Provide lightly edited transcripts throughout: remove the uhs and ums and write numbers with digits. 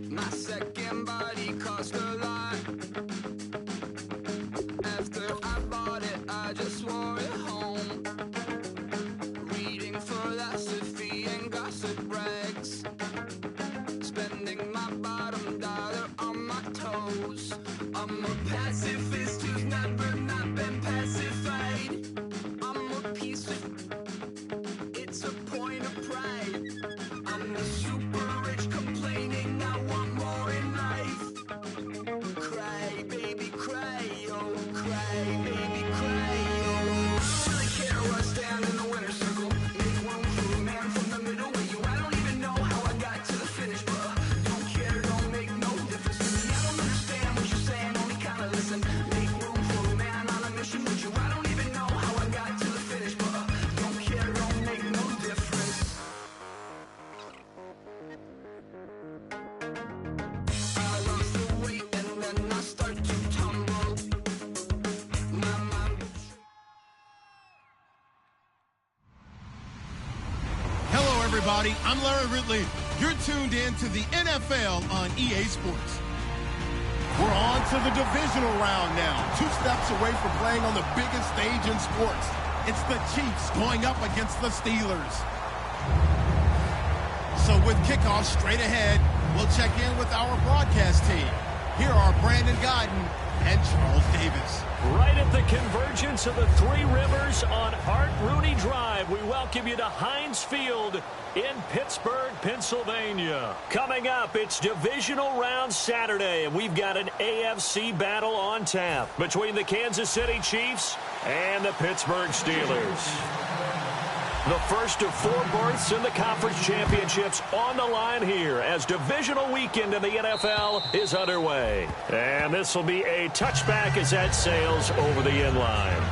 My second body cost a lot. After I bought it, I just wore it home. Reading philosophy and gossip rags. Spending my bottom dollar on my toes. I'm a pacifist who's never not been pacified. I'm a piece of... It's a point of pride. I'm the super rich complaining I want more in life. Cry, baby, cry, oh, cry, baby, cry, oh. Really care where I stand in the winner's circle. Make room for a man from the middle with you. I don't even know how I got to the finish, but don't care, don't make no difference to me. I don't understand what you're saying, only kinda listen. Make room for a man on a mission with you. I don't even know how I got to the finish, but don't care, don't make no difference. I lost the weight and then I start to tumble. My mind. Hello, everybody. I'm Larry Ridley. You're tuned in to the NFL on EA Sports. We're on to the divisional round now. 2 steps away from playing on the biggest stage in sports. It's the Chiefs going up against the Steelers. So with kickoff straight ahead, we'll check in with our broadcast team. Here are Brandon Godden and Charles Davis. Right at the convergence of the Three Rivers on Art Rooney Drive, we welcome you to Heinz Field in Pittsburgh, Pennsylvania. Coming up, it's divisional round Saturday, and we've got an AFC battle on tap between the Kansas City Chiefs and the Pittsburgh Steelers. The first of 4 berths in the conference championships on the line here as divisional weekend in the NFL is underway. And this will be a touchback as that sails over the end line.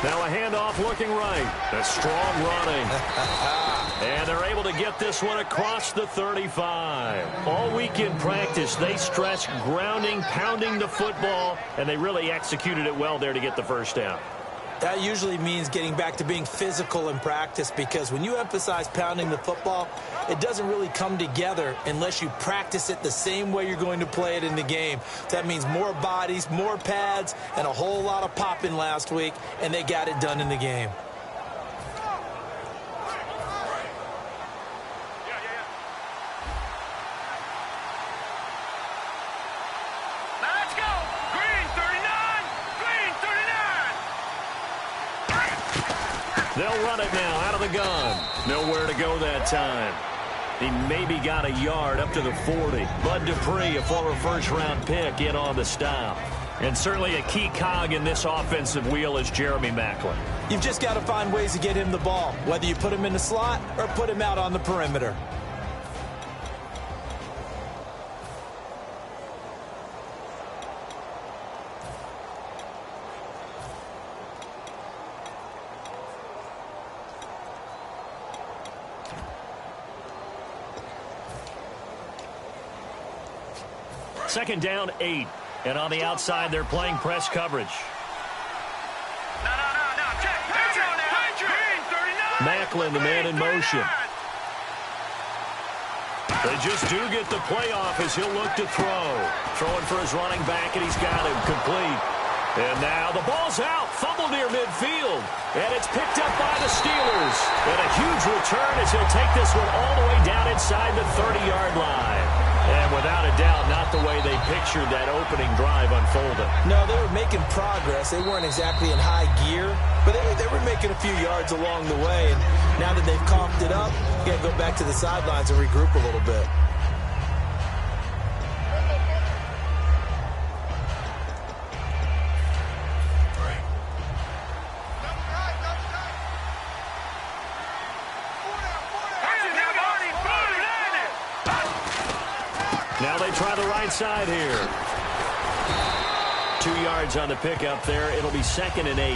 Now a handoff looking right. A strong running. And they're able to get this one across the 35. All week in practice, they stress grounding, pounding the football, and they really executed it well there to get the first down. That usually means getting back to being physical in practice, because when you emphasize pounding the football, it doesn't really come together unless you practice it the same way you're going to play it in the game. That means more bodies, more pads, and a whole lot of popping last week, and they got it done in the game. They'll run it now out of the gun. Nowhere to go that time. He maybe got a yard up to the 40. Bud Dupree, a former first-round pick, in on the stop. And certainly a key cog in this offensive wheel is Jeremy Maclin. You've just got to find ways to get him the ball, whether you put him in the slot or put him out on the perimeter. Second down, 8. And on the outside, they're playing press coverage. Maclin, the man in motion. They just do get the playoff as he'll look to throw. Throwing for his running back, and he's got him complete. And now the ball's out. Fumble near midfield. And it's picked up by the Steelers. And a huge return as he'll take this one all the way down inside the 30-yard line. And without a doubt, not the way they pictured that opening drive unfolding. No, they were making progress. They weren't exactly in high gear, but they were making a few yards along the way. And now that they've coughed it up, you got to go back to the sidelines and regroup a little bit. Now they try the right side here. 2 yards on the pickup there. It'll be 2nd and 8.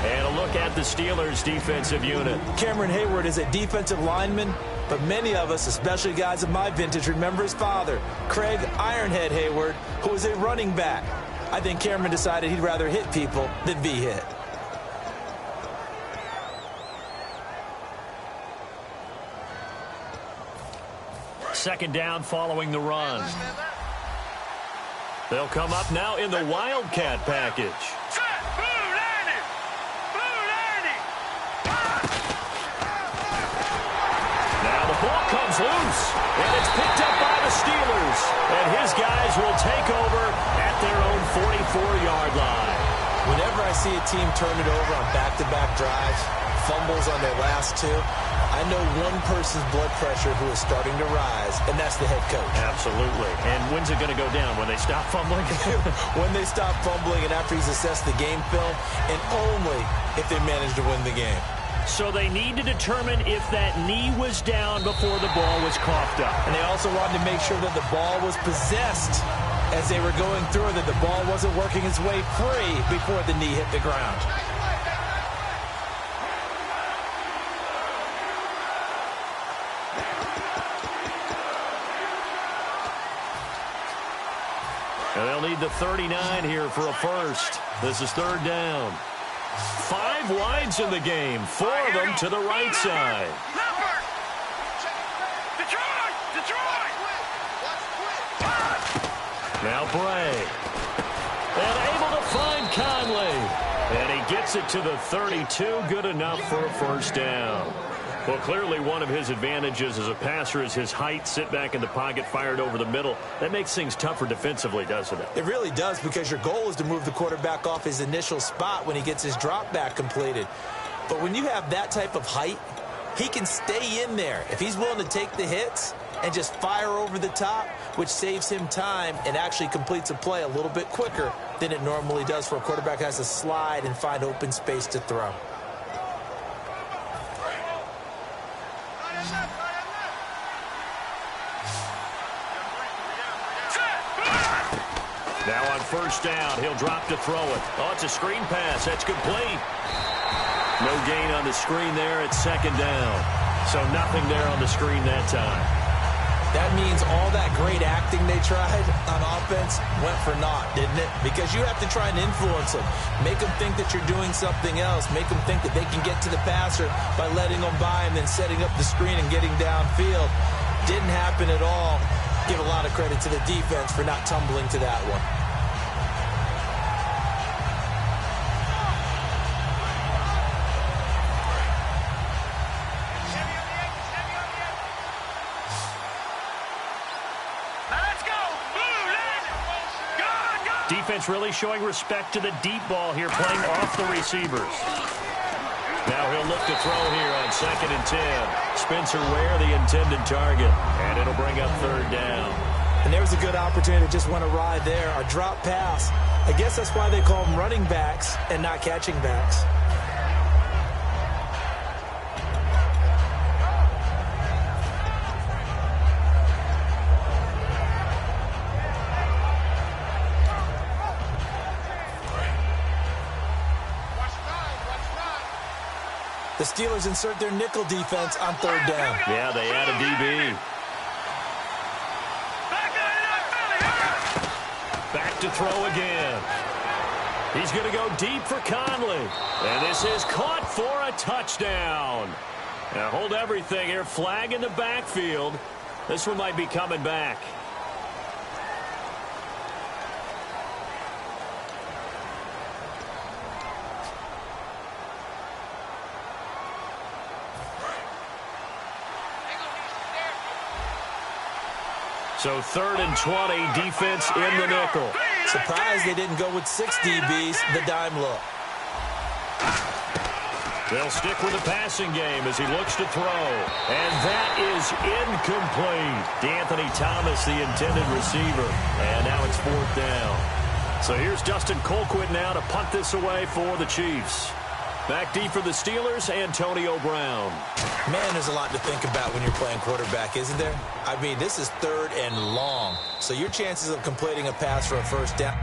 And a look at the Steelers' defensive unit. Cameron Hayward is a defensive lineman, but many of us, especially guys of my vintage, remember his father, Craig Ironhead Hayward, who was a running back. I think Cameron decided he'd rather hit people than be hit. Second down following the run. They'll come up now in the Wildcat package. Now the ball comes loose, and it's picked up by the Steelers. And his guys will take over at their own 44-yard line. Whenever I see a team turn it over on back-to-back drives, fumbles on their last two, I know one person's blood pressure who is starting to rise, and that's the head coach. Absolutely. And when's it going to go down? When they stop fumbling? When they stop fumbling and after he's assessed the game film, and only if they manage to win the game. So they need to determine if that knee was down before the ball was coughed up. And they also wanted to make sure that the ball was possessed as they were going through, that the ball wasn't working its way free before the knee hit the ground. And they'll need the 39 here for a first. This is 3rd down. 5 wides in the game, 4 of them to the right side. Now Bray. And able to find Conley. And he gets it to the 32. Good enough for a first down. Well, clearly one of his advantages as a passer is his height. Sit back in the pocket, fired over the middle. That makes things tougher defensively, doesn't it? It really does, because your goal is to move the quarterback off his initial spot when he gets his drop back completed. But when you have that type of height, he can stay in there. If he's willing to take the hits and just fire over the top, which saves him time and actually completes a play a little bit quicker than it normally does for a quarterback who has to slide and find open space to throw. Now on first down, he'll drop to throw it. Oh, it's a screen pass. That's complete. No gain on the screen there. It's 2nd down. So nothing there on the screen that time. That means all that great acting they tried on offense went for naught, didn't it? Because you have to try and influence them. Make them think that you're doing something else. Make them think that they can get to the passer by letting them by and then setting up the screen and getting downfield. Didn't happen at all. Give a lot of credit to the defense for not tumbling to that one. Defense really showing respect to the deep ball here, playing off the receivers. Now he'll look to throw here on 2nd and 10. Spencer Ware, the intended target. And it'll bring up 3rd down. And there was a good opportunity to just went awry there. A drop pass. I guess that's why they call them running backs and not catching backs. The Steelers insert their nickel defense on 3rd down. Yeah, they add a DB. Back to throw again. He's going to go deep for Conley. And this is caught for a touchdown. Now hold everything here. Flag in the backfield. This one might be coming back. So 3rd and 20, defense in the nickel. Surprised they didn't go with 6 DBs, the dime look. They'll stick with the passing game as he looks to throw. And that is incomplete. DeAnthony Thomas, the intended receiver. And now it's 4th down. So here's Dustin Colquitt now to punt this away for the Chiefs. Back deep for the Steelers, Antonio Brown. Man, there's a lot to think about when you're playing quarterback, isn't there? I mean, this is 3rd and long. So your chances of completing a pass for a first down.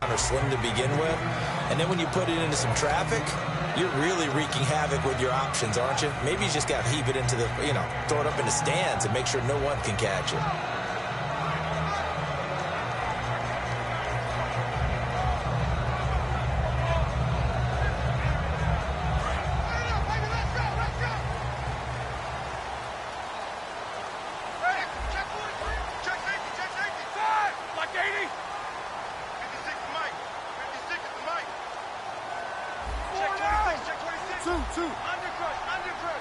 Are slim to begin with, and then when you put it into some traffic, you're really wreaking havoc with your options, aren't you? Maybe you just got to heave it into the, throw it up in the stands and make sure no one can catch it.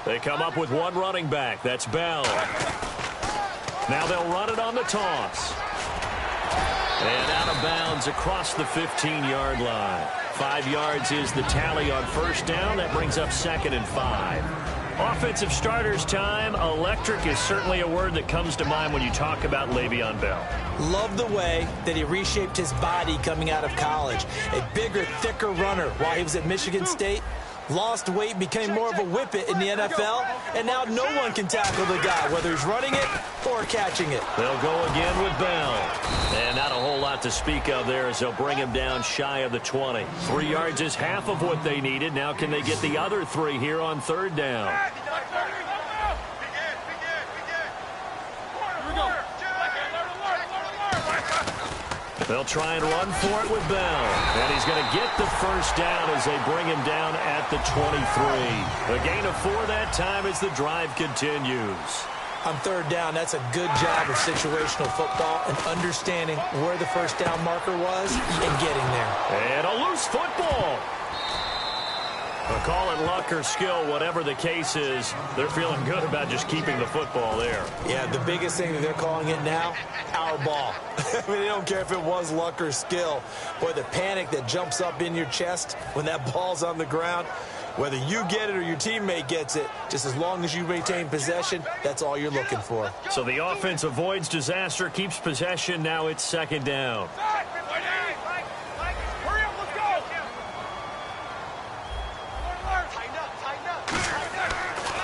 They come up with one running back. That's Bell. Now they'll run it on the toss. And out of bounds across the 15-yard line. 5 yards is the tally on first down. That brings up 2nd and 5. Offensive starters time. Electric is certainly a word that comes to mind when you talk about Le'Veon Bell. Love the way that he reshaped his body coming out of college. A bigger, thicker runner while he was at Michigan State. Lost weight, became more of a whippet in the NFL, and now no one can tackle the guy, whether he's running it or catching it. They'll go again with Bell. And not a whole lot to speak of there as they'll bring him down shy of the 20. 3 yards is half of what they needed. Now can they get the other 3 here on 3rd down? They'll try and run for it with Bell. And he's going to get the first down as they bring him down at the 23. A gain of 4 that time as the drive continues. On 3rd down, that's a good job of situational football and understanding where the first down marker was and getting there. And a loose football. Call it luck or skill, whatever the case is, they're feeling good about just keeping the football there. Yeah, the biggest thing that they're calling it now, our ball. I mean, they don't care if it was luck or skill. Boy, the panic that jumps up in your chest when that ball's on the ground, whether you get it or your teammate gets it, just as long as you maintain possession, that's all you're looking for. So the offense avoids disaster, keeps possession. Now it's 2nd down.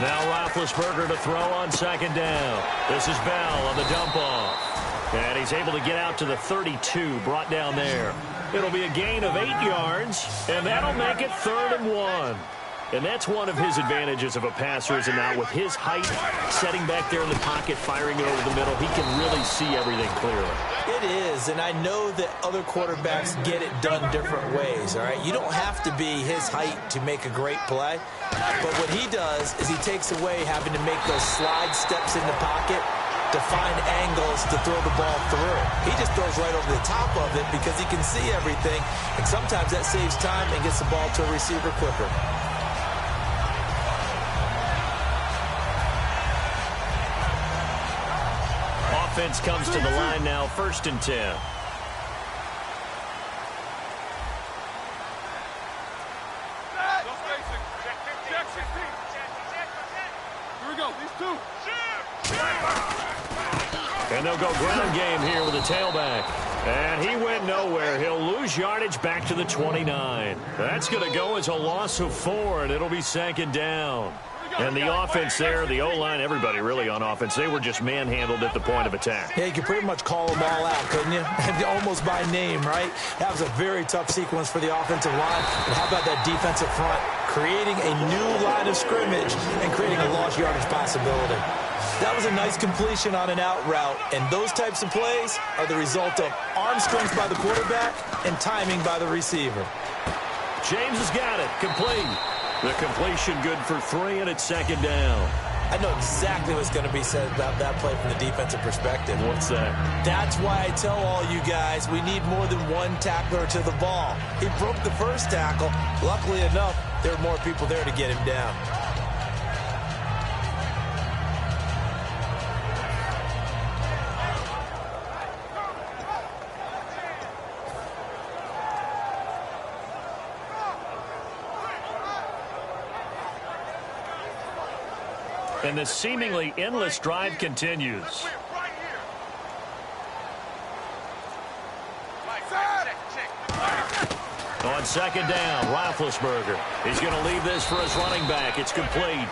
Now Roethlisberger to throw on 2nd down. This is Bell on the dump off. And he's able to get out to the 32, brought down there. It'll be a gain of 8 yards, and that'll make it 3rd and 1. And that's one of his advantages of a passer, is now with his height, setting back there in the pocket, firing it over the middle, he can really see everything clearly. It is, and I know that other quarterbacks get it done different ways, all right? You don't have to be his height to make a great play, but what he does is he takes away having to make those slide steps in the pocket to find angles to throw the ball through. He just throws right over the top of it because he can see everything, and sometimes that saves time and gets the ball to a receiver quicker. Offense comes to the line now, 1st and 10. Here we go. These 2. And they'll go ground game here with a tailback. And he went nowhere. He'll lose yardage back to the 29. That's going to go as a loss of 4, and it'll be 2nd down. And the offense there, the O-line, everybody really on offense, they were just manhandled at the point of attack. Yeah, you could pretty much call them all out, couldn't you? Almost by name, right? That was a very tough sequence for the offensive line. And how about that defensive front? Creating a new line of scrimmage and creating a lost yardage possibility. That was a nice completion on an out route, and those types of plays are the result of arm strength by the quarterback and timing by the receiver. James has got it. Complete. The completion good for 3, and it's 2nd down. I know exactly what's going to be said about that play from the defensive perspective. What's that? That's why I tell all you guys we need more than one tackler to the ball. He broke the first tackle. Luckily enough, there were more people there to get him down. And the seemingly endless drive continues. On second down, Roethlisberger. He's going to leave this for his running back. It's complete.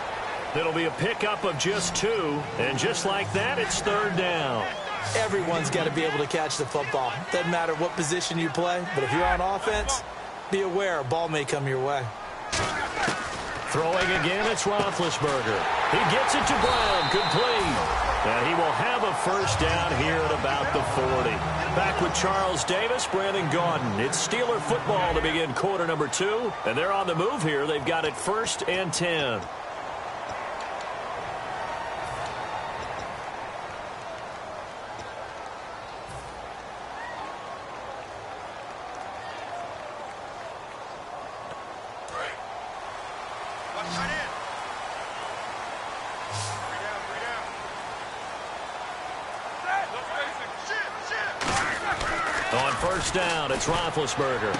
It'll be a pickup of just 2. And just like that, it's third down. Everyone's got to be able to catch the football. Doesn't matter what position you play, but if you're on offense, be aware a ball may come your way. Throwing again, it's Roethlisberger. He gets it to Brown, complete. And he will have a first down here at about the 40. Back with Charles Davis, Brandon Gaudin. It's Steeler football to begin quarter number 2. And they're on the move here. They've got it 1st and 10. On first down, it's Roethlisberger.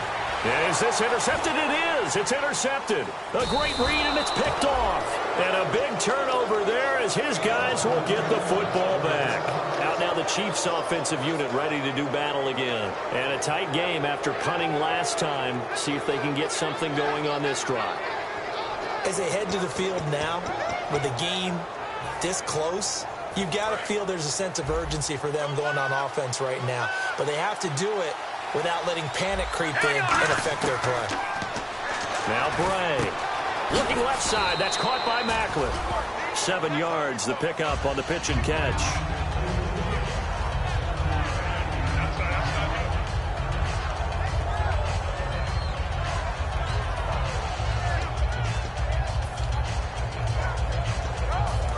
Is this intercepted? It is. It's intercepted. A great read, and it's picked off. And a big turnover there as his guys will get the football back. Out now the Chiefs offensive unit ready to do battle again. And a tight game after punting last time. See if they can get something going on this drive. As they head to the field now, with the game this close, you've got to feel there's a sense of urgency for them going on offense right now. But they have to do it without letting panic creep in and affect their play. Now Bray. Looking left side. That's caught by Macklin. 7 yards, the pickup on the pitch and catch.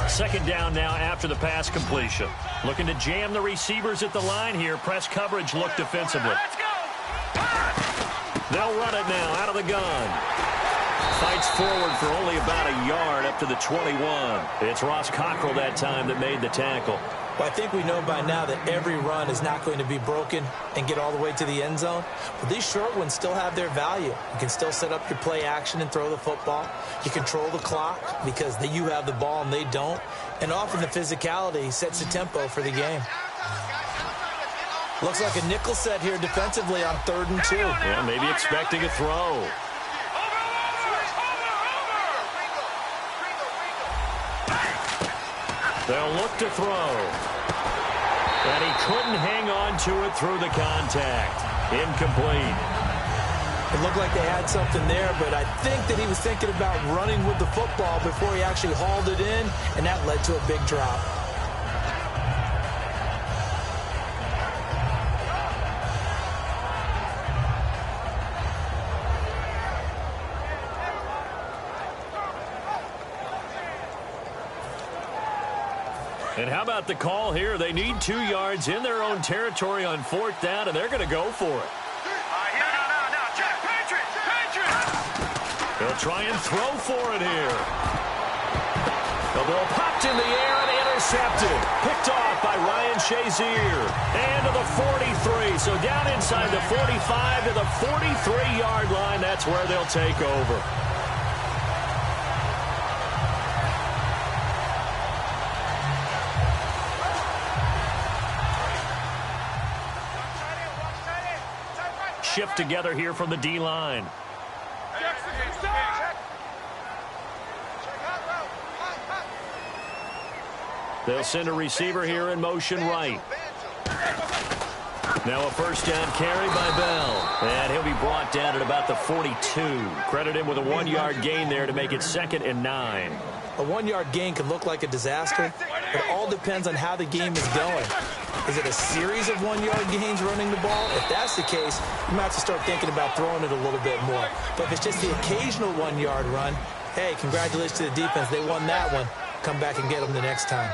Second down now after the pass completion. Looking to jam the receivers at the line here. Press coverage look defensively. They'll run it now out of the gun. Fights forward for only about a yard up to the 21. It's Ross Cockrell that time that made the tackle. Well, I think we know by now that every run is not going to be broken and get all the way to the end zone. But these short ones still have their value. You can still set up your play action and throw the football. You control the clock because you have the ball and they don't. And often the physicality sets the tempo for the game. Looks like a nickel set here defensively on 3rd and 2. Yeah, maybe expecting a throw. They'll look to throw. And he couldn't hang on to it through the contact. Incomplete. It looked like they had something there, but I think that he was thinking about running with the football before he actually hauled it in, and that led to a big drop. And how about the call here? They need 2 yards in their own territory on 4th down, and they're going to go for it. They'll try and throw for it here. The ball popped in the air and intercepted. Picked off by Ryan Shazier. And to the 43. So down inside the 45 to the 43-yard line. That's where they'll take over. Shift together here from the D-line. They'll send a receiver here in motion right. Now a first down carry by Bell. And he'll be brought down at about the 42. Credit him with a 1-yard gain there to make it 2nd and 9. A 1-yard gain can look like a disaster. It all depends on how the game is going. Is it a series of 1-yard gains running the ball? If that's the case, you might have to start thinking about throwing it a little bit more. But if it's just the occasional 1-yard run, hey, congratulations to the defense. They won that one. come back and get them the next time.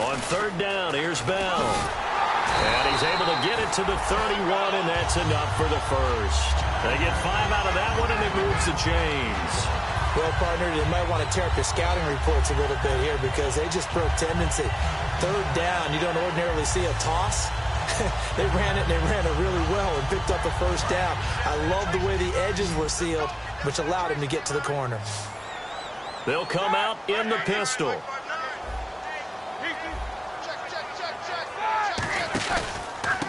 On third down, here's Bell. And he's able to get it to the 31, and that's enough for the first. They get 5 out of that one, and it moves the chains. Well, partner, they might want to tear up your scouting reports a little bit here because they just broke tendency. Third down, you don't ordinarily see a toss. They ran it, and they ran it really well and picked up the first down. I love the way the edges were sealed, which allowed him to get to the corner. They'll come out in the pistol.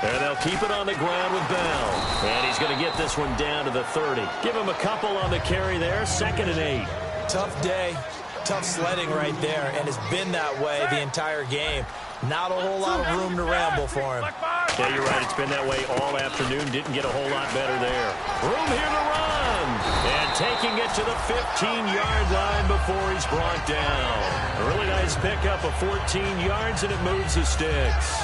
And they'll keep it on the ground with Bell. And he's going to get this one down to the 30. Give him a couple on the carry there. 2nd and 8. Tough day, tough sledding right there, and it's been that way the entire game. Not a whole lot of room to ramble for him. Yeah, you're right. It's been that way all afternoon. Didn't get a whole lot better there. Room here to run. And taking it to the 15-yard line before he's brought down. A really nice pickup of 14 yards, and it moves the sticks.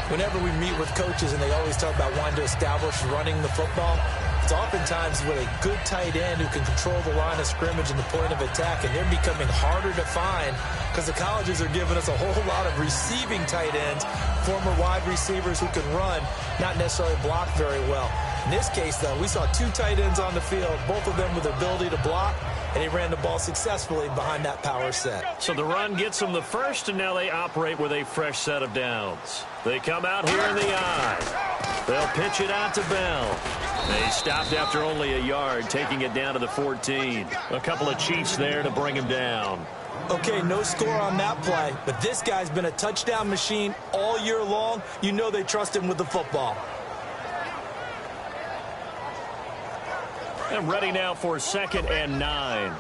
Whenever we meet with coaches and they always talk about wanting to establish running the football, it's oftentimes with a good tight end who can control the line of scrimmage and the point of attack, and they're becoming harder to find because the colleges are giving us a whole lot of receiving tight ends, former wide receivers who can run, not necessarily block very well. In this case, though, we saw 2 tight ends on the field, both of them with the ability to block, and he ran the ball successfully behind that power set. So the run gets them the first, and now they operate with a fresh set of downs. They come out here in the I. They'll pitch it out to Bell. They stopped after only a yard, taking it down to the 14. A couple of Chiefs there to bring him down. Okay, no score on that play, but this guy's been a touchdown machine all year long. You know they trust him with the football. And ready now for 2nd and 9.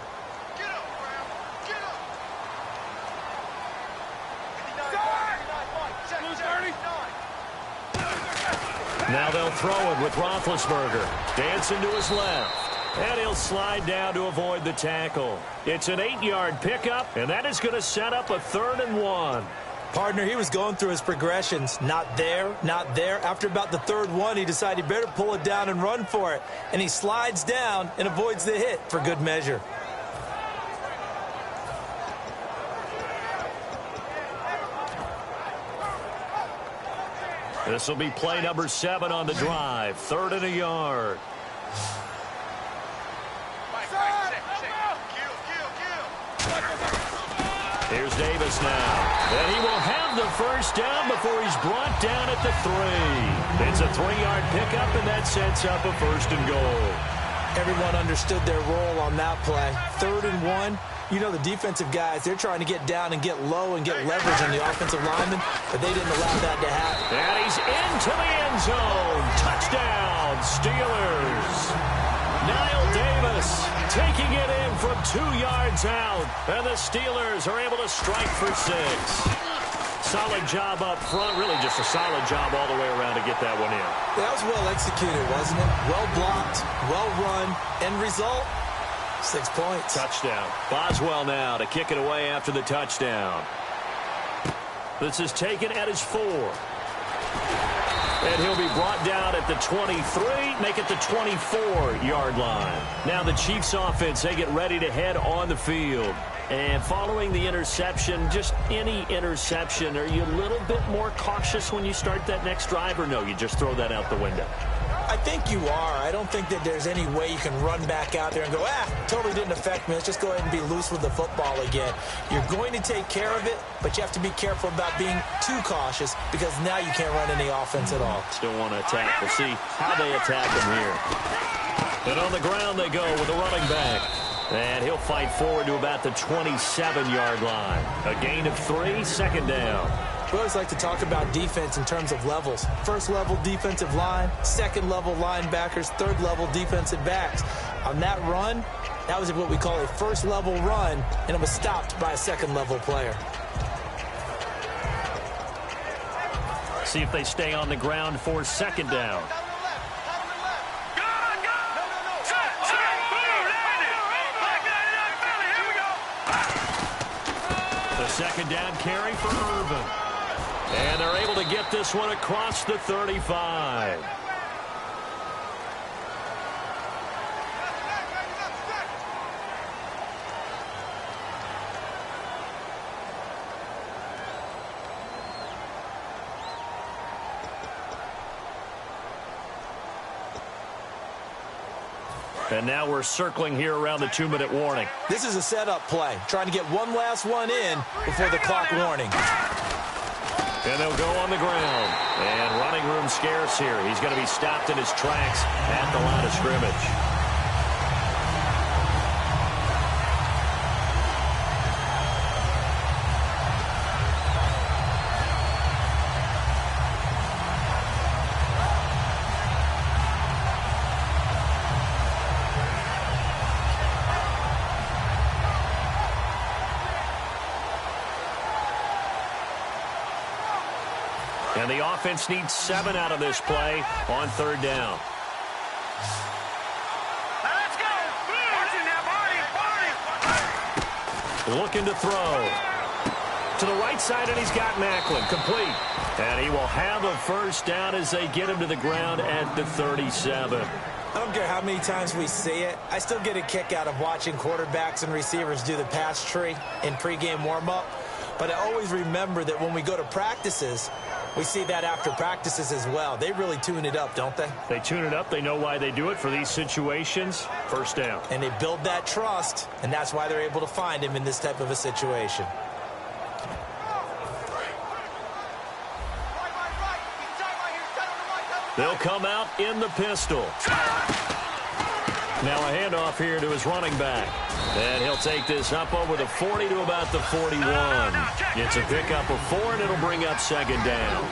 Now they'll throw it with Roethlisberger. Dancing to his left. And he'll slide down to avoid the tackle. It's an 8-yard pickup, and that is going to set up a 3rd and 1. Partner, he was going through his progressions. Not there, not there. After about the 3rd one, he decided he better pull it down and run for it. And he slides down and avoids the hit for good measure. This will be play number 7 on the drive. 3rd and a yard. Here's Davis now. And he will have the first down before he's brought down at the 3. It's a 3-yard pickup, and that sets up a 1st and goal. Everyone understood their role on that play. 3rd and 1. You know the defensive guys, they're trying to get down and get low and get leverage on the offensive lineman, but they didn't allow that to happen. And he's into the end zone. Touchdown, Steelers. Niall Davis taking it in from 2 yards out, and the Steelers are able to strike for 6. Solid job up front, really just a solid job all the way around to get that one in. That was well executed, wasn't it? Well blocked, well run, end result, 6 points. Touchdown. Boswell now to kick it away after the touchdown. This is taken at his 4. And he'll be brought down at the 23, make it the 24-yard line. Now the Chiefs offense, they get ready to head on the field. And following the interception, just any interception, are you a little bit more cautious when you start that next drive, or no, you just throw that out the window? I think you are. I don't think that there's any way you can run back out there and go, totally didn't affect me. Let's just go ahead and be loose with the football again. You're going to take care of it, but you have to be careful about being too cautious because now you can't run any offense at all. Still want to attack. We'll see how they attack him here. And on the ground they go with a running back. And he'll fight forward to about the 27-yard line. A gain of 3, 2nd down. We always like to talk about defense in terms of levels. First level defensive line, second level linebackers, third level defensive backs. On that run, that was what we call a first level run, and it was stopped by a second level player. See if they stay on the ground for 2nd down. The 2nd down carry for Irvin. And they're able to get this one across the 35. And now we're circling here around the 2-minute warning. This is a setup play, trying to get one last one in before the clock warning. And they'll go on the ground. And running room scarce here. He's going to be stopped in his tracks at the line of scrimmage. And the offense needs 7 out of this play on 3rd down. Let's go! Watching that body! Looking to throw. To the right side, and he's got Macklin. Complete. And he will have a first down as they get him to the ground at the 37. I don't care how many times we see it. I still get a kick out of watching quarterbacks and receivers do the pass tree in pregame warm-up. But I always remember that when we go to practices, we see that after practices as well. They really tune it up, don't they? They tune it up. They know why they do it for these situations. First down. And they build that trust, and that's why they're able to find him in this type of a situation. They'll come out in the pistol. Now a handoff here to his running back. And he'll take this up over the 40 to about the 41. It's a pickup of 4, and it'll bring up 2nd down.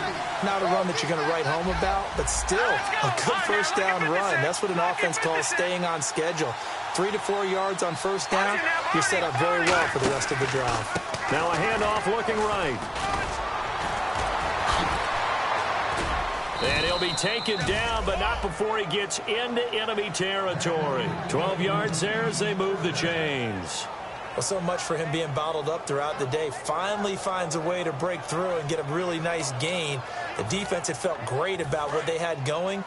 Not a run that you're going to write home about, but still a good first down run. That's what an offense calls staying on schedule. 3 to 4 yards on first down, you're set up very well for the rest of the drive. Now a handoff looking right. And he'll be taken down, but not before he gets into enemy territory. 12 yards there as they move the chains. Well, so much for him being bottled up throughout the day. Finally finds a way to break through and get a really nice gain. The defense had felt great about what they had going.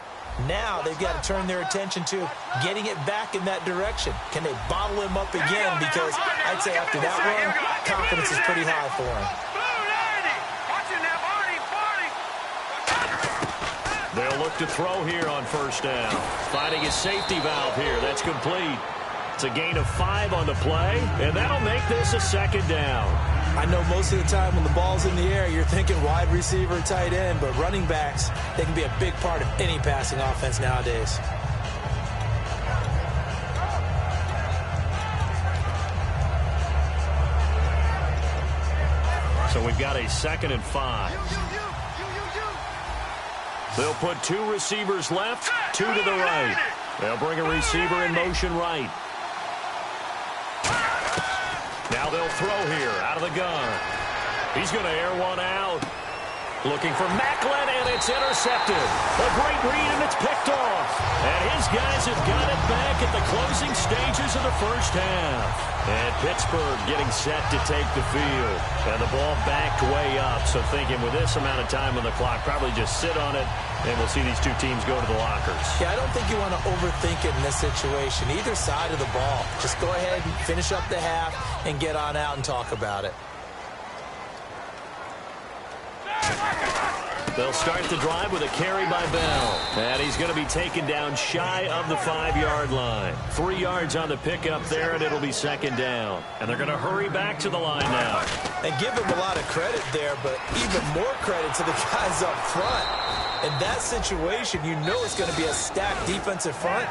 Now they've got to turn their attention to getting it back in that direction. Can they bottle him up again? Because I'd say after that run, confidence is pretty high for him. They'll look to throw here on first down. Finding his safety valve here. That's complete. It's a gain of 5 on the play, and that'll make this a 2nd down. I know most of the time when the ball's in the air, you're thinking wide receiver, tight end, but running backs, they can be a big part of any passing offense nowadays. So we've got a 2nd and 5. They'll put 2 receivers left, 2 to the right. They'll bring a receiver in motion right. Now they'll throw here out of the gun. He's going to air one out. Looking for Macklin, and it's intercepted. A great read, and it's picked off. And his guys have got it back at the closing stages of the first half. And Pittsburgh getting set to take the field. And the ball backed way up. So thinking with this amount of time on the clock, probably just sit on it, and we'll see these 2 teams go to the lockers. Yeah, I don't think you want to overthink it in this situation. Either side of the ball. Just go ahead and finish up the half and get on out and talk about it. They'll start the drive with a carry by Bell. And he's going to be taken down shy of the 5-yard line. 3 yards on the pickup there, and it'll be 2nd down. And they're going to hurry back to the line now. And give him a lot of credit there, but even more credit to the guys up front. In that situation, you know it's going to be a stacked defensive front.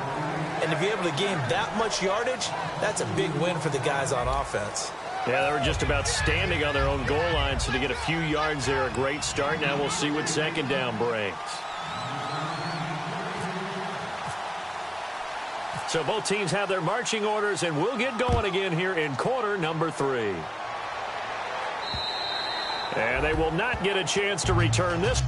And to be able to gain that much yardage, that's a big win for the guys on offense. Yeah, they were just about standing on their own goal line, so to get a few yards there, a great start. Now we'll see what 2nd down brings. So both teams have their marching orders, and we'll get going again here in quarter number 3. And they will not get a chance to return this.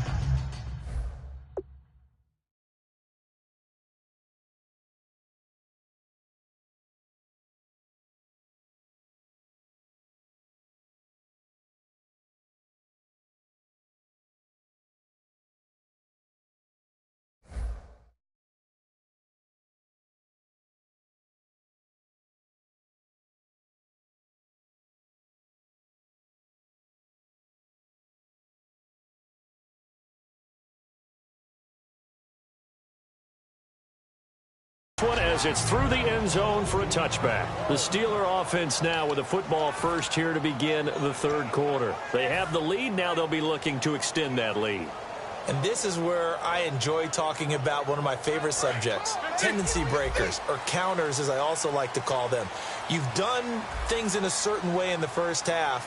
as it's through the end zone for a touchback. The Steeler offense now with a football first here to begin the third quarter. They have the lead. Now they'll be looking to extend that lead. And this is where I enjoy talking about one of my favorite subjects, tendency breakers, or counters as I also like to call them. You've done things in a certain way in the first half,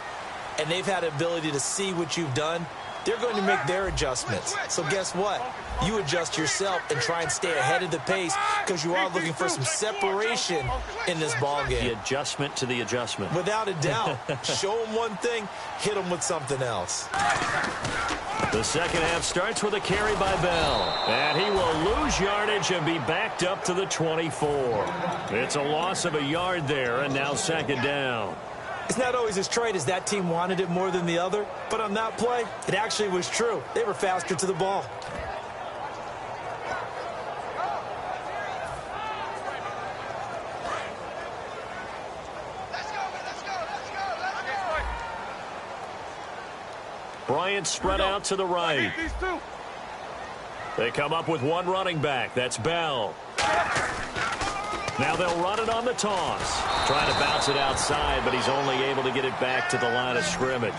and they've had the ability to see what you've done. They're going to make their adjustments. So guess what? You adjust yourself and try and stay ahead of the pace because you are looking for some separation in this ballgame. The adjustment to the adjustment. Without a doubt. Show them one thing, hit them with something else. The second half starts with a carry by Bell. And he will lose yardage and be backed up to the 24. It's a loss of a yard there, and now second down. It's not always as straight as that team wanted it more than the other, but on that play, it actually was true. They were faster to the ball. Bryant spread out to the right. They come up with one running back. That's Bell. Now they'll run it on the toss. Trying to bounce it outside, but he's only able to get it back to the line of scrimmage.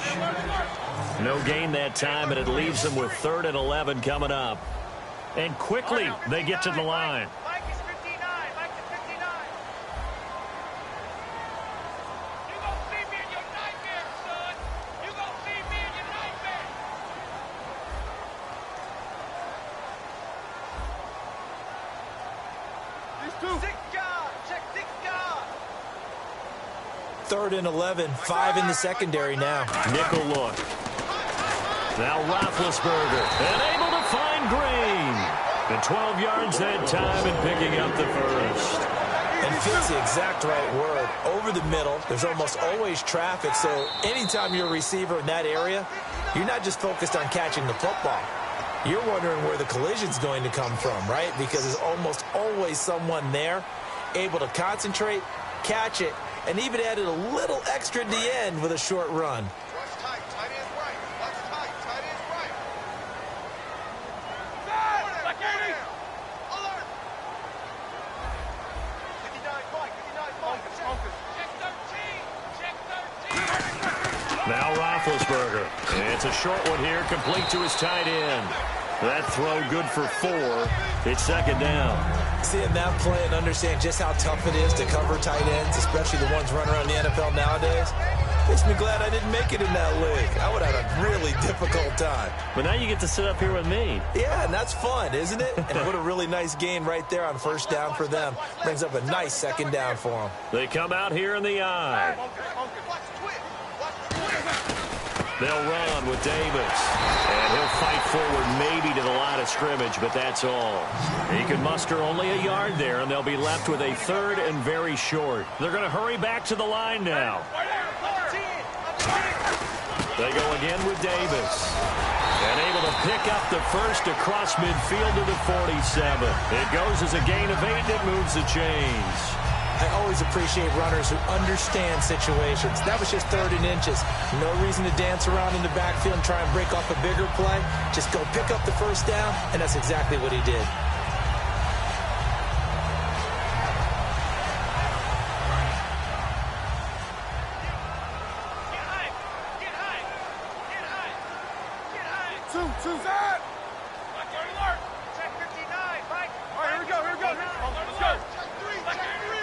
No gain that time, and it leaves them with 3rd and 11 coming up. And quickly, they get to the line. Mike is 59. Mike is 59. You gonna see me in your nightmare, son. You gonna see me in your nightmare. These two. 6 guard. Check 6 guard. 3rd and 11, 5 in the secondary now. Nickel look. Now Roethlisberger, and able to find Green. And 12 yards that time and picking up the first. And fits the exact right word. Over the middle, there's almost always traffic, so anytime you're a receiver in that area, you're not just focused on catching the football. You're wondering where the collision's going to come from, right? Because there's almost always someone there able to concentrate, catch it, and even added a little extra at the end with a short run. Watch tight. Tight end right. Watch tight. Tight end right. Back 80. Alert. 59 Mike. 59 Mike. Check 13. Check 13. Now Roethlisberger. It's a short one here, complete to his tight end. That throw good for 4. It's second down. Seeing that play and understand just how tough it is to cover tight ends, especially the ones running around the NFL nowadays, makes me glad I didn't make it in that league. I would have had a really difficult time. But now you get to sit up here with me. Yeah, and that's fun, isn't it? And what a really nice gain right there on first down for them. Brings up a nice second down for them. They come out here in the eye. They'll run with Davis. And he'll fight forward maybe to the line of scrimmage, but that's all. He can muster only a yard there, and they'll be left with a 3rd and very short. They're going to hurry back to the line now. They go again with Davis. And able to pick up the first across midfield to the 47. It goes as a gain of 8, and it moves the chains. I always appreciate runners who understand situations. That was just 3rd and inches. No reason to dance around in the backfield and try and break off a bigger play. Just go pick up the first down, and that's exactly what he did. Get high. Get high. Get high. Get high. Two. Set. Mike, you're alert. Check 59, Mike. All right, here we go. Let's go. Check 3. Check 3.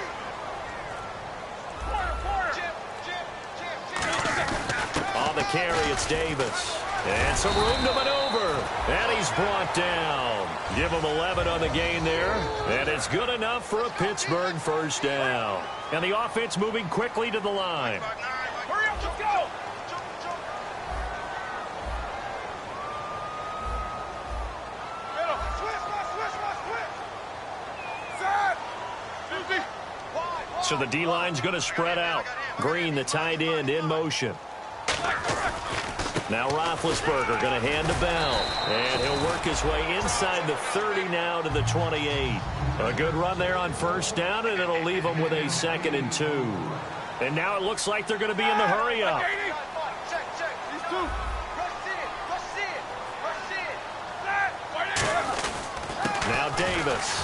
On the carry, it's Davis. And some room to maneuver. And he's brought down. Give him 11 on the gain there. And it's good enough for a Pittsburgh first down. And the offense moving quickly to the line. Hurry up, let's go. So the D-line's going to spread out. Green, the tight end, in motion. Now Roethlisberger going to hand to Bell. And he'll work his way inside the 30 now to the 28. A good run there on first down, and it'll leave them with a 2nd and 2. And now it looks like they're going to be in the hurry-up. Check. These two. Rush in. Now Davis.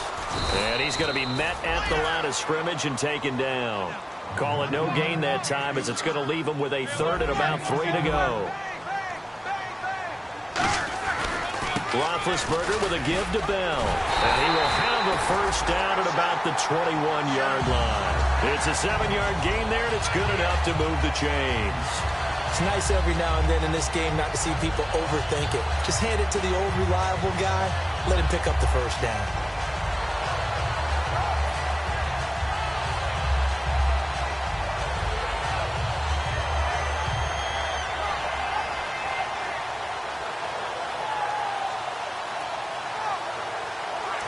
And he's going to be met at the line of scrimmage and taken down. Call it no gain that time, as it's going to leave him with a third and about 3 to go. Roethlisberger with a give to Bell. And he will have a first down at about the 21-yard line. It's a 7-yard gain there, and it's good enough to move the chains. It's nice every now and then in this game not to see people overthink it. Just hand it to the old reliable guy. Let him pick up the first down.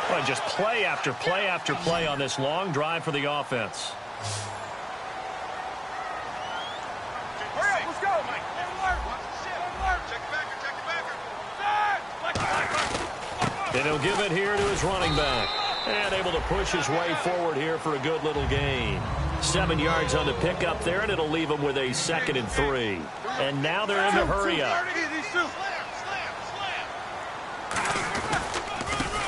Well, just play after play after play on this long drive for the offense. And he'll give it here to his running back. And able to push his way forward here for a good little gain. 7 yards on the pickup there, and it'll leave him with a 2nd and 3. And now they're in the hurry up.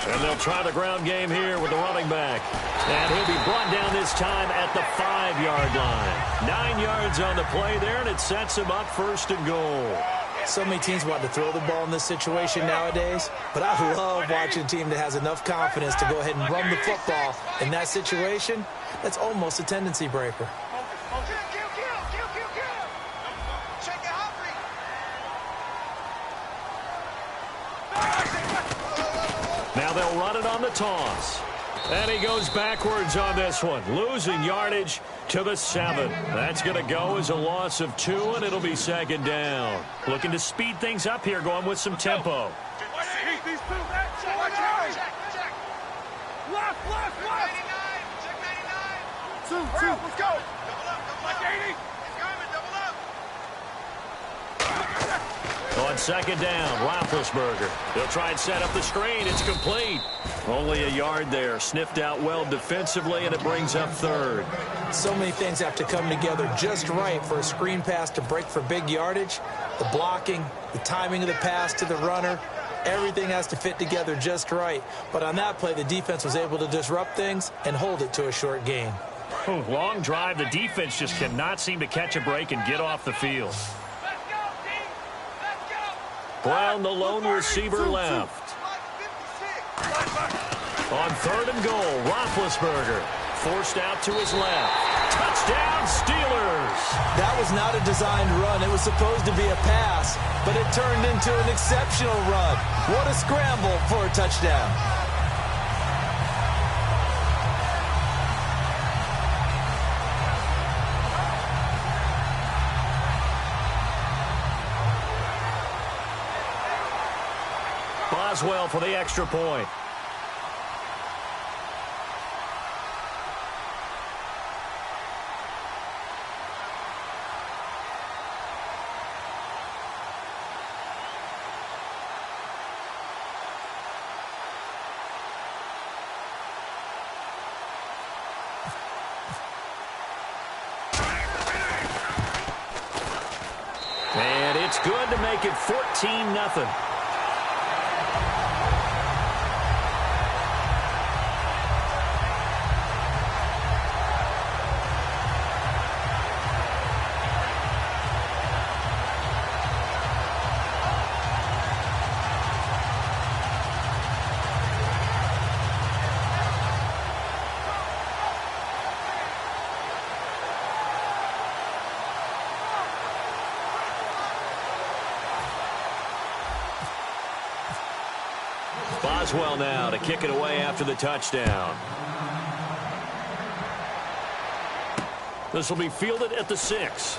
And they'll try the ground game here with the running back. And he'll be brought down this time at the 5-yard line. 9 yards on the play there, and it sets him up 1st and goal. So many teams want to throw the ball in this situation nowadays, but I love watching a team that has enough confidence to go ahead and run the football. In that situation, that's almost a tendency breaker. Now they'll run it on the toss. And he goes backwards on this one, losing yardage to the 7. That's going to go as a loss of 2, and it'll be 2nd down. Looking to speed things up here, going with some tempo. Let's go. On 2nd down, Roethlisberger. They'll try and set up the screen. It's complete. Only a yard there. Sniffed out well defensively, and it brings up 3rd. So many things have to come together just right for a screen pass to break for big yardage. The blocking, the timing of the pass to the runner, everything has to fit together just right. But on that play, the defense was able to disrupt things and hold it to a short gain. Ooh, long drive. The defense just cannot seem to catch a break and get off the field. Brown, the lone receiver, left. On 3rd and goal, Roethlisberger forced out to his left. Touchdown, Steelers! That was not a designed run. It was supposed to be a pass, but it turned into an exceptional run. What a scramble for a touchdown. Boswell for the extra point. And it's good to make it 14-0. Boswell now to kick it away after the touchdown. This will be fielded at the 6.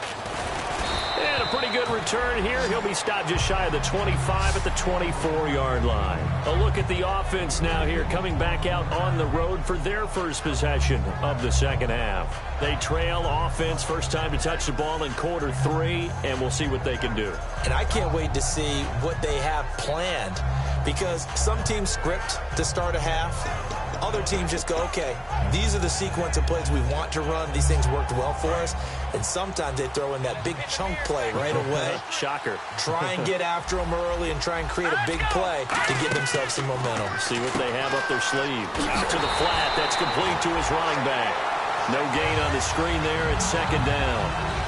And a pretty good return here. He'll be stopped just shy of the 25 at the 24-yard line. A look at the offense now here, coming back out on the road for their first possession of the 2nd half. They trail offense, first time to touch the ball in quarter 3, and we'll see what they can do. And I can't wait to see what they have planned, because some teams script to start a half. Other teams just go, okay, these are the sequence of plays we want to run. These things worked well for us. And sometimes they throw in that big chunk play right away. Shocker. Try and get after them early and try and create a big play to get themselves some momentum. See what they have up their sleeve. Out to the flat. That's complete to his running back. No gain on the screen there. It's second down.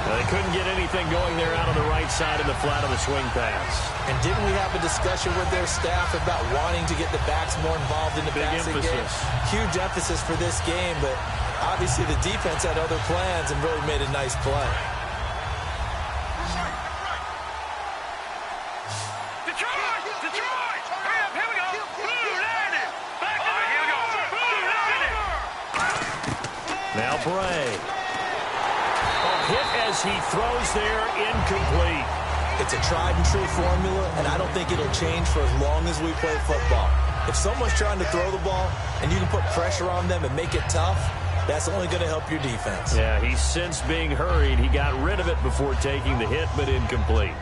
They couldn't get anything going there out on the right side of the flat of the swing pass. And didn't we have a discussion with their staff about wanting to get the backs more involved in the passing game? Huge emphasis for this game, but obviously the defense had other plans and really made a nice play. Detroit! Detroit! Hurry up, here we go! Blue, landed! Back to the here we go! Blue, landed! Now Bray. Hit as he throws there, incomplete. It's a tried and true formula, and I don't think it'll change for as long as we play football. If someone's trying to throw the ball and you can put pressure on them and make it tough, that's only going to help your defense. Yeah, he sensed being hurried. He got rid of it before taking the hit, but incomplete.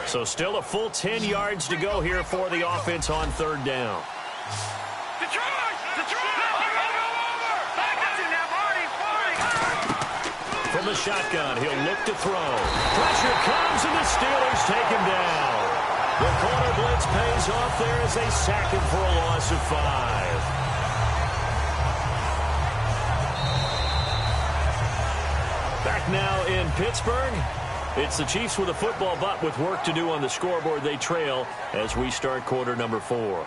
So still a full 10 yards to go here for the offense on third down. Detroit! Detroit! Over! Back up to now, Marty! From the shotgun, he'll look to throw. Pressure comes, and the Steelers take him down. The corner blitz pays off there as they sack him for a loss of 5. Back now in Pittsburgh. It's the Chiefs with a football, but with work to do on the scoreboard. They trail as we start quarter number 4.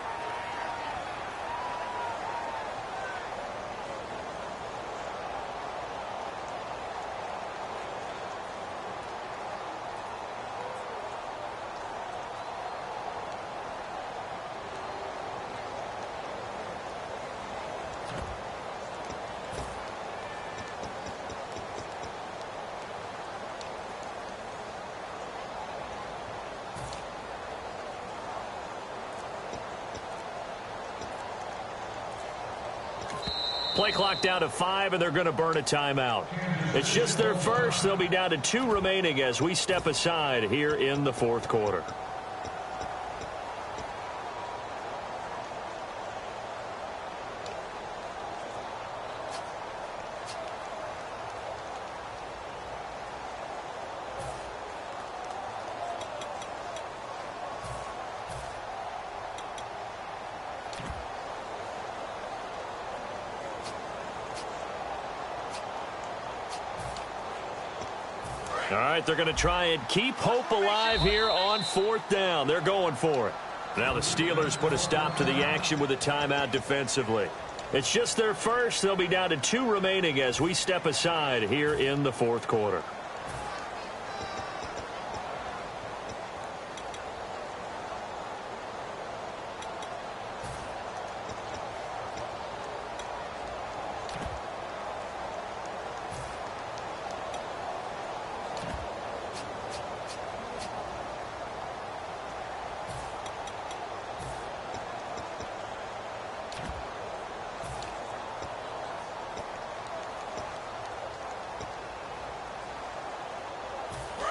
Play clock down to 5, and they're going to burn a timeout. It's just their first. They'll be down to 2 remaining as we step aside here in the fourth quarter. All right, they're going to try and keep hope alive here on fourth down. They're going for it. Now the Steelers put a stop to the action with a timeout defensively. It's just their first. They'll be down to 2 remaining as we step aside here in the fourth quarter.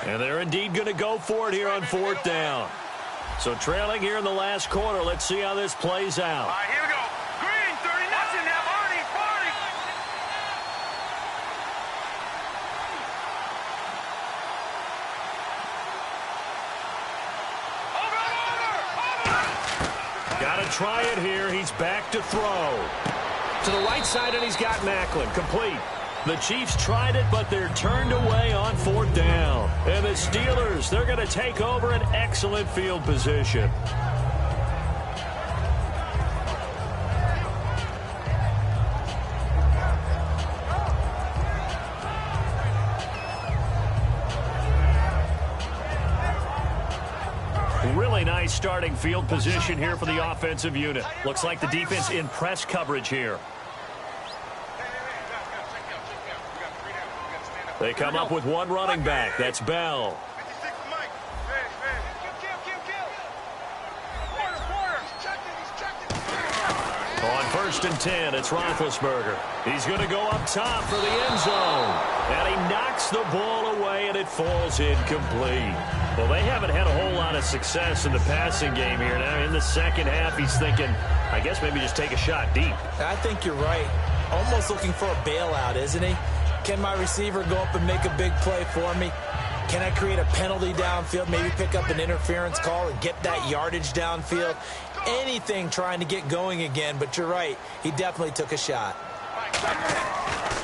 And they're indeed going to go for it here on fourth down. So trailing here in the last quarter. Let's see how this plays out. All right, here we go. Green, 30 nothing now, Marty. Over! Got to try it here. He's back to throw. To the right side, and he's got Macklin. Complete. The Chiefs tried it, but they're turned away on fourth down. And the Steelers, they're going to take over an excellent field position. Really nice starting field position here for the offensive unit. Looks like the defense in press coverage here. They come up with 1 running back. That's Bell. On first 1st and 10. It's Roethlisberger. He's going to go up top for the end zone. And he knocks the ball away, and it falls incomplete. Well, they haven't had a whole lot of success in the passing game here. Now, in the second half, he's thinking, I guess maybe just take a shot deep. I think you're right. Almost looking for a bailout, isn't he? Can my receiver go up and make a big play for me? Can I create a penalty downfield, maybe pick up an interference call and get that yardage downfield? Anything trying to get going again, but you're right. He definitely took a shot.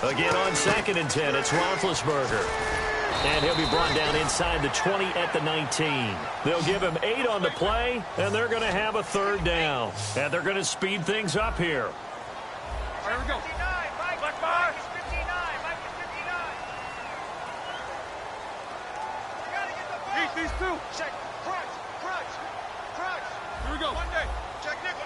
Again on 2nd and 10, it's Roethlisberger. And he'll be brought down inside the 20 at the 19. They'll give him 8 on the play, and they're going to have a 3rd down. And they're going to speed things up here. All right, here we go. Black bar. Eat these two. Check. Crunch. Here we go. One day. Check nickel.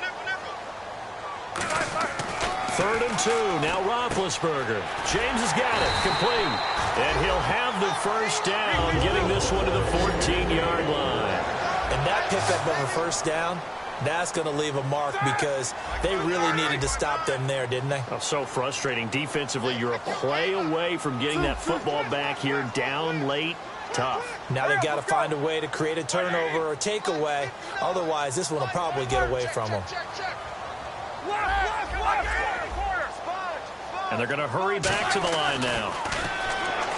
3rd and 2. Now Roethlisberger. James has got it. Complete. And he'll have the 1st down, getting this one to the 14-yard line. And that pickup of a 1st down, that's going to leave a mark because they really needed to stop them there, didn't they? Oh, so frustrating. Defensively, you're a play away from getting that football back here, down late. Tough. Now they've got to find a way to create a turnover or takeaway. Otherwise, this one will probably get away from them. And they're going to hurry back to the line now.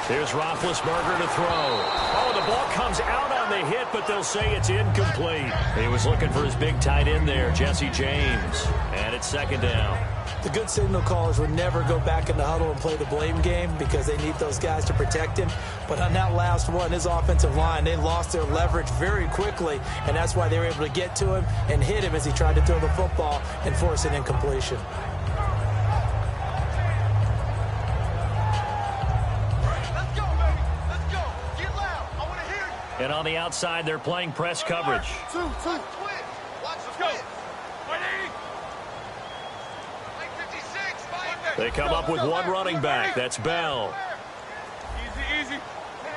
Here's Roethlisberger to throw. Oh, the ball comes out on the hit, but they'll say it's incomplete. He was looking for his big tight end there, Jesse James. And it's 2nd down. The good signal callers would never go back in the huddle and play the blame game because they need those guys to protect him. But on that last one, his offensive line, they lost their leverage very quickly, and that's why they were able to get to him and hit him as he tried to throw the football and force an incompletion. And on the outside, they're playing press coverage. Two. They come up with one running back. That's Bell. Easy.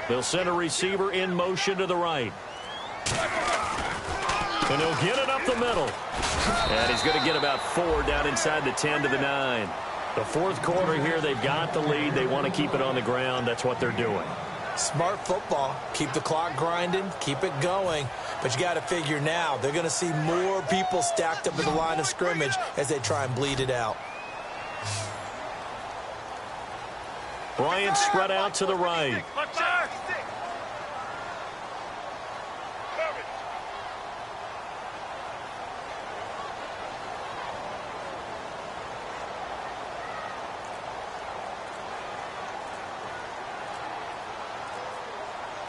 They'll send a receiver in motion to the right. And he'll get it up the middle. And he's going to get about 4 down inside the 10 to the 9. The 4th quarter here, they've got the lead. They want to keep it on the ground. That's what they're doing. Smart football. Keep the clock grinding. Keep it going. But you got to figure now they're going to see more people stacked up at the line of scrimmage as they try and bleed it out. Bryant spread out to the right.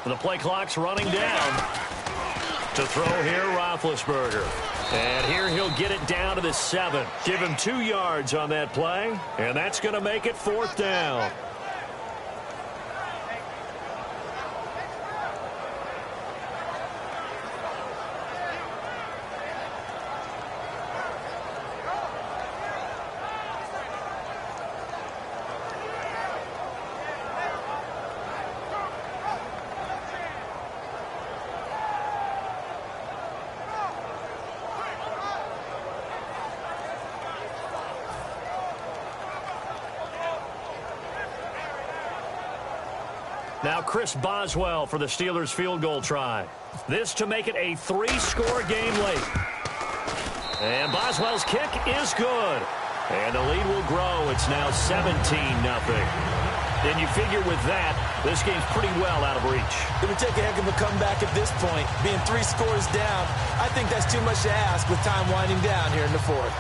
The play clock's running down. To throw here, Roethlisberger. And here he'll get it down to the 7. Give him 2 yards on that play. And that's going to make it 4th down. Now Chris Boswell for the Steelers field goal try. This to make it a 3-score game late. And Boswell's kick is good. And the lead will grow. It's now 17-0. Then you figure with that, this game's pretty well out of reach. It would take a heck of a comeback at this point. Being 3 scores down, I think that's too much to ask with time winding down here in the 4th.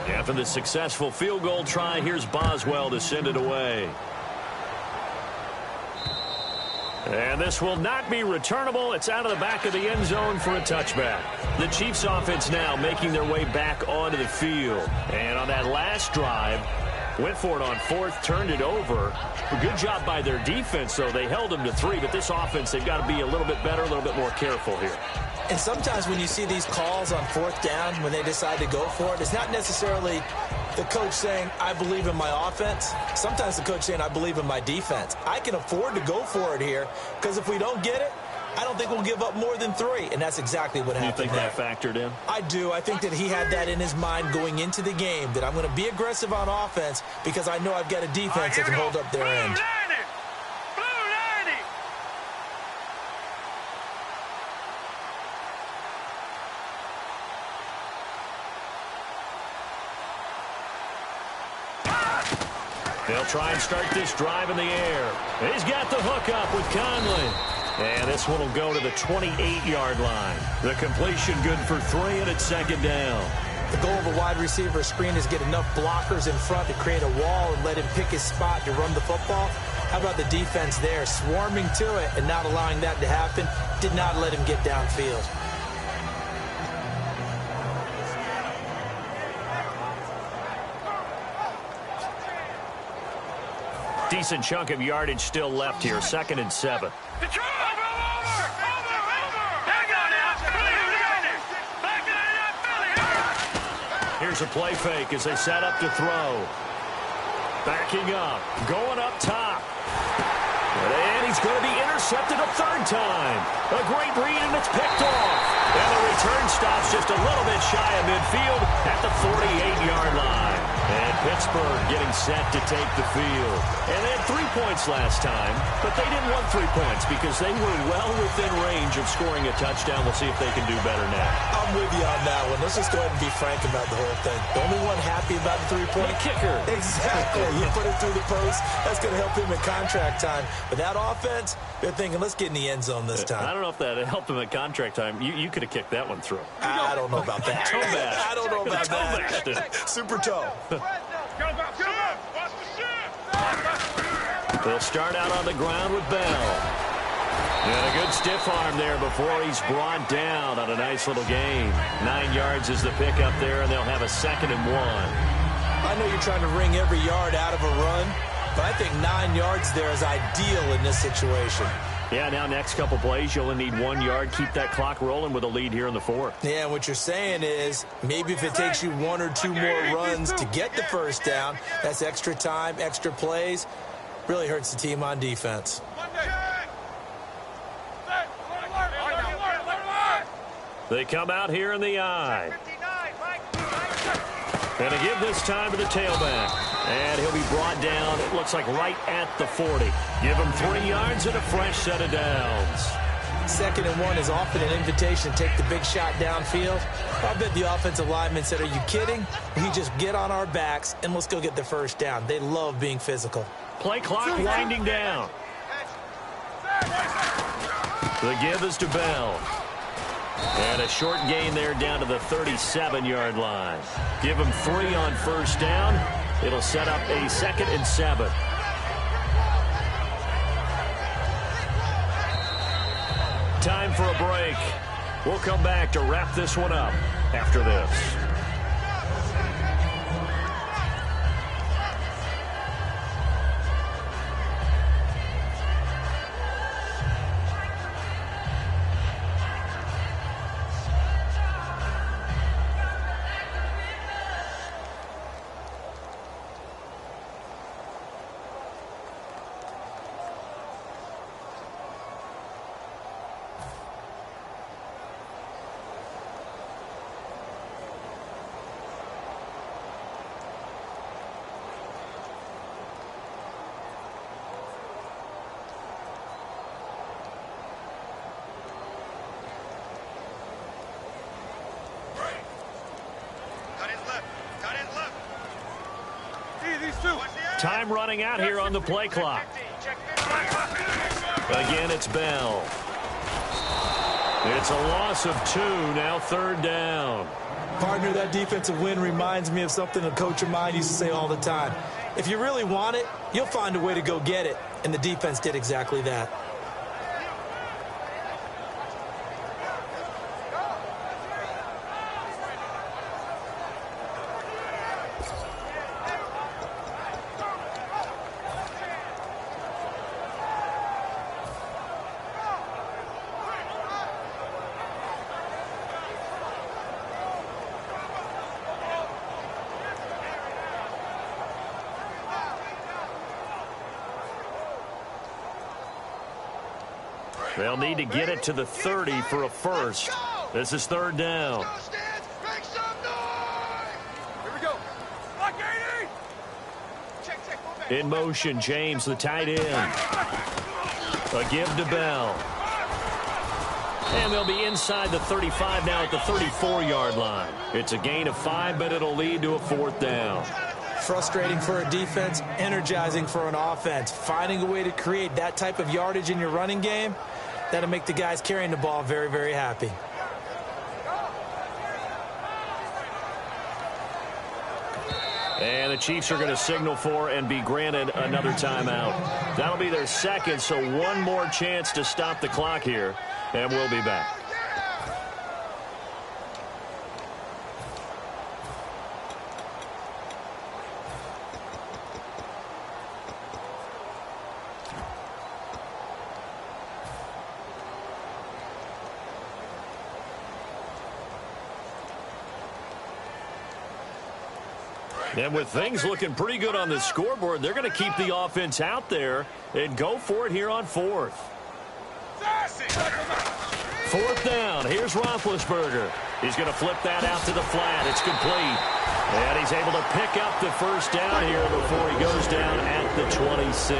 After the successful field goal try, here's Boswell to send it away. And this will not be returnable. It's out of the back of the end zone for a touchback. The Chiefs offense now making their way back onto the field. And on that last drive, went for it on 4th, turned it over. A good job by their defense, though. They held them to 3, but this offense, they've got to be a little bit better, a little bit more careful here. And sometimes when you see these calls on 4th down, when they decide to go for it, it's not necessarily the coach saying, I believe in my offense. Sometimes the coach saying, I believe in my defense. I can afford to go for it here because if we don't get it, I don't think we'll give up more than 3. And that's exactly what happened. You think that factored in? I do. I think that he had that in his mind going into the game, that I'm going to be aggressive on offense because I know I've got a defense that can hold up their end. They'll try and start this drive in the air. He's got the hook up with Conley. And this one will go to the 28-yard line. The completion good for 3, and it's 2nd down. The goal of a wide receiver screen is get enough blockers in front to create a wall and let him pick his spot to run the football. How about the defense there, swarming to it and not allowing that to happen? Did not let him get downfield. Decent chunk of yardage still left here. 2nd and 7. Here's a play fake as they set up to throw. Backing up. Going up top. And he's going to be intercepted a 3rd time. A great read, and it's picked off. And the return stops just a little bit shy of midfield at the 48-yard line. And Pittsburgh getting set to take the field. And they had 3 points last time, but they didn't want 3 points because they were well within range of scoring a touchdown. We'll see if they can do better now. I'm with you on that one. Let's just go ahead and be frank about the whole thing. The only one happy about the 3-point kicker. Exactly. You put it through the post. That's going to help him in contract time. But that offense, they're thinking, let's get in the end zone this time. I don't know if that helped him at contract time. You could have kicked that one through. I don't know about that. I don't know about that. Super toe. They'll start out on the ground with Bell. And a good stiff arm there before he's brought down on a nice little gain. 9 yards is the pickup there, and they'll have a 2nd and 1. I know you're trying to wring every yard out of a run, but I think 9 yards there is ideal in this situation. Yeah, now next couple plays, you'll only need 1 yard. Keep that clock rolling with a lead here in the 4th. Yeah, and what you're saying is maybe if it takes you 1 or 2 more runs to get the 1st down, that's extra time, extra plays. Really hurts the team on defense. They come out here in the eye. Going to give this time to the tailback. And he'll be brought down, it looks like right at the 40. Give him 3 yards and a fresh set of downs. 2nd and 1 is often an invitation to take the big shot downfield. I bet the offensive lineman said, are you kidding? We just get on our backs and let's go get the 1st down. They love being physical. Play clock winding down. The give is to Bell. And a short gain there down to the 37-yard line. Give him 3 on 1st down. It'll set up a 2nd and 7. Time for a break. We'll come back to wrap this one up after this. Time running out here on the play clock. Again, it's Bell. It's a loss of 2, now 3rd down. Partner, that defensive win reminds me of something a coach of mine used to say all the time. If you really want it, you'll find a way to go get it. And the defense did exactly that. They'll need to get it to the 30 for a first. This is third down. In motion, James, the tight end. A give to Bell. And they'll be inside the 35 now at the 34-yard line. It's a gain of 5, but it'll lead to a fourth down. Frustrating for a defense, energizing for an offense. Finding a way to create that type of yardage in your running game, that'll make the guys carrying the ball very, very happy. And the Chiefs are going to signal for and be granted another timeout. That'll be their second, so one more chance to stop the clock here, and we'll be back. And with things looking pretty good on the scoreboard, they're going to keep the offense out there and go for it here on fourth. Fourth down. Here's Roethlisberger. He's going to flip that out to the flat. It's complete. And he's able to pick up the first down here before he goes down at the 26.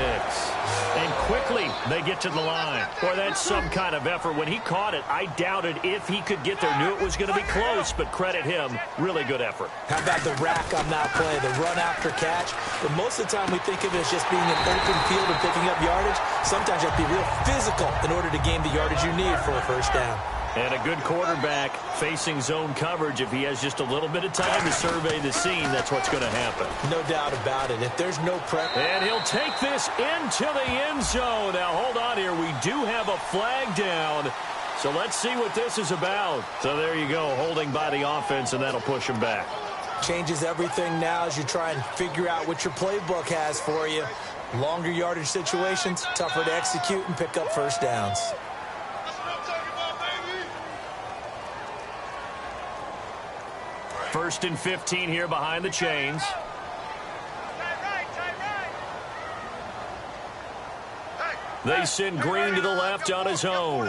And quickly they get to the line. Boy, that's some kind of effort. When he caught it, I doubted if he could get there. Knew it was going to be close, but credit him. Really good effort. How about the rack on that play, the run after catch? But most of the time we think of it as just being an open field and picking up yardage. Sometimes you have to be real physical in order to gain the yardage you need for a first down. And a good quarterback facing zone coverage. If he has just a little bit of time to survey the scene, that's what's going to happen. No doubt about it. If there's no prep. And he'll take this into the end zone. Now, hold on here. We do have a flag down. So let's see what this is about. So there you go, holding by the offense, and that'll push him back. Changes everything now as you try and figure out what your playbook has for you. Longer yardage situations, tougher to execute and pick up first downs. First and 15 here behind the chains. They send Green to the left on his own.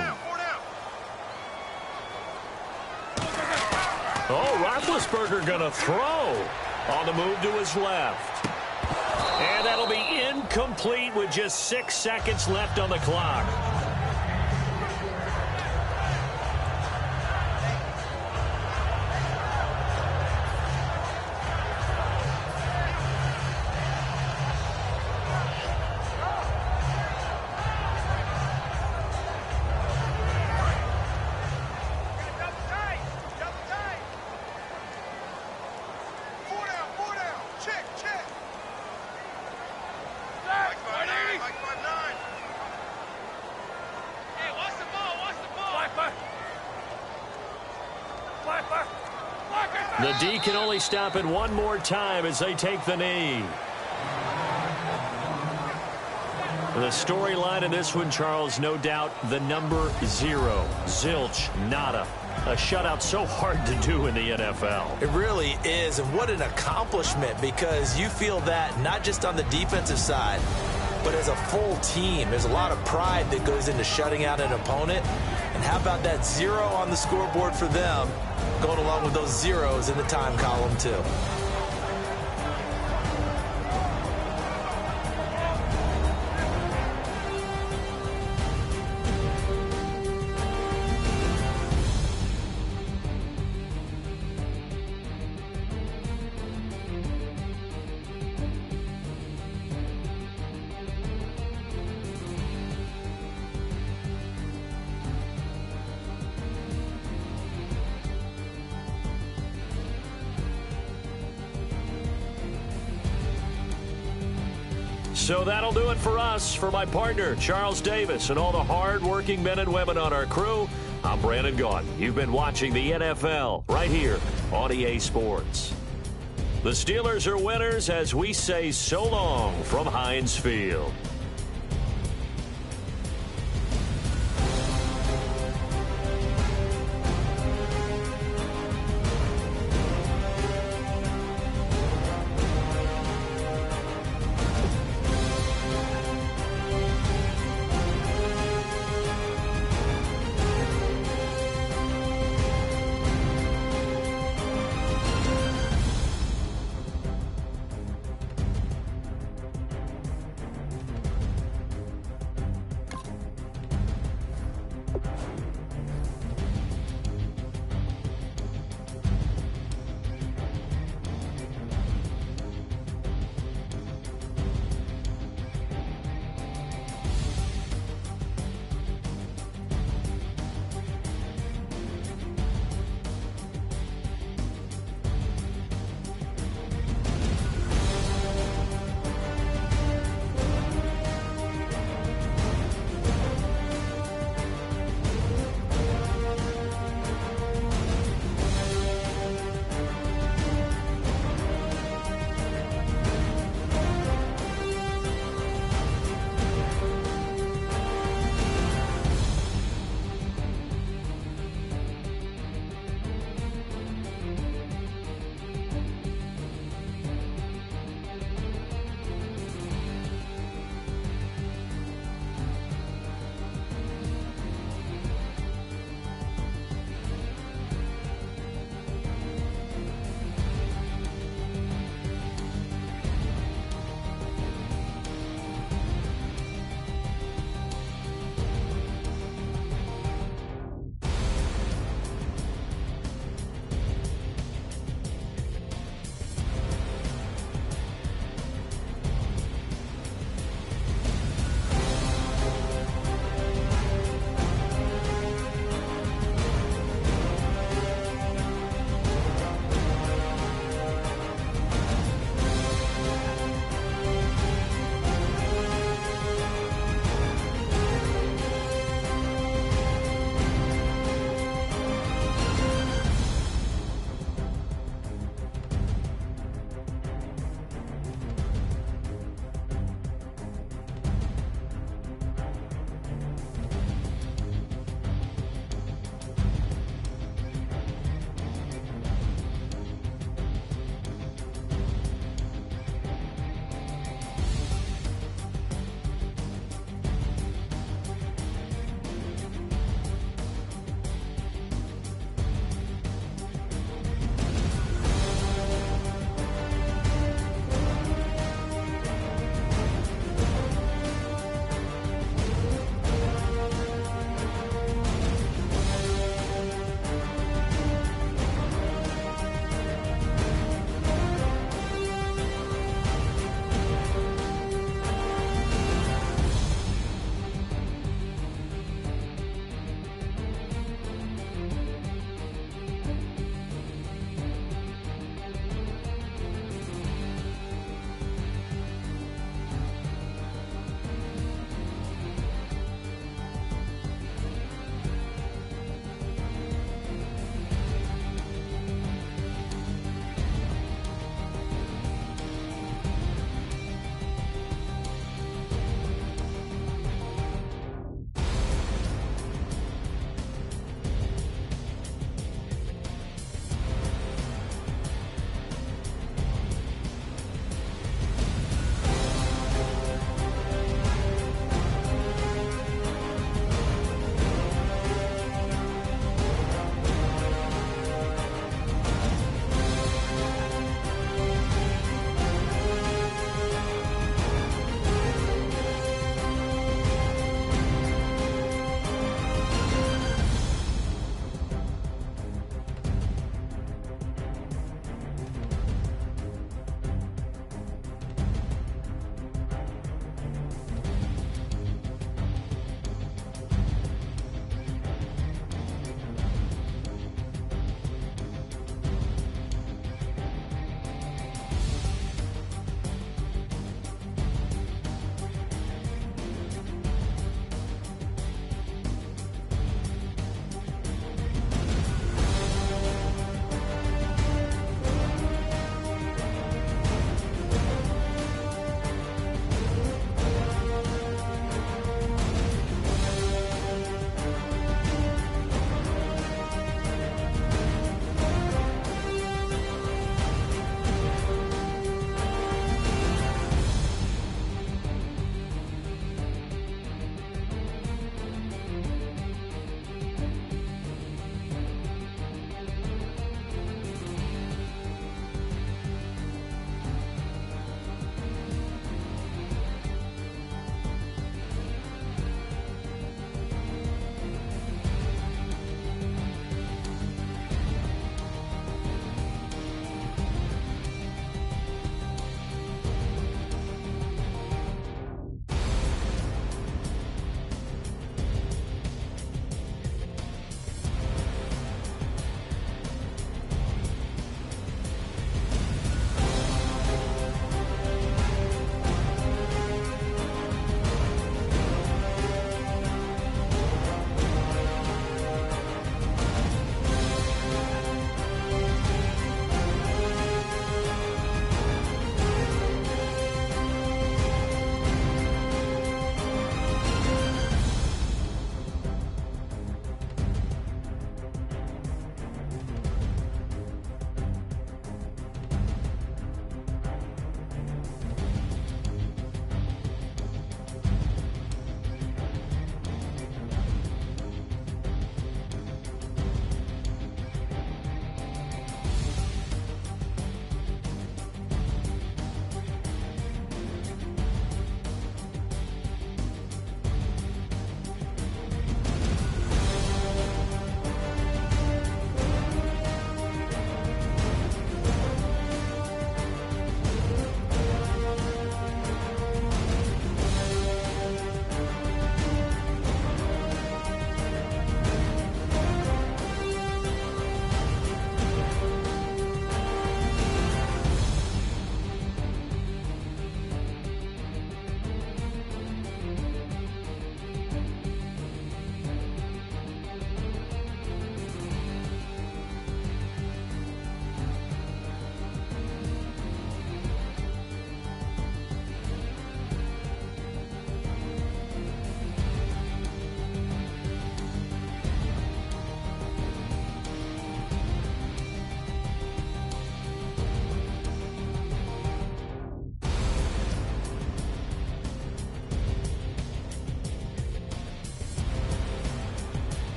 Oh, Roethlisberger going to throw on the move to his left. And that'll be incomplete with just 6 seconds left on the clock. The D can only stop it one more time as they take the knee. The storyline in this one, Charles, no doubt the number 0. Zilch, nada. A shutout so hard to do in the NFL. It really is, and what an accomplishment, because you feel that not just on the defensive side, but as a full team. There's a lot of pride that goes into shutting out an opponent. And how about that 0 on the scoreboard for them, going along with those zeros in the time column, too. So that'll do it for us. For my partner, Charles Davis, and all the hard-working men and women on our crew, I'm Brandon Gaudin. You've been watching the NFL right here on EA Sports. The Steelers are winners as we say so long from Heinz Field.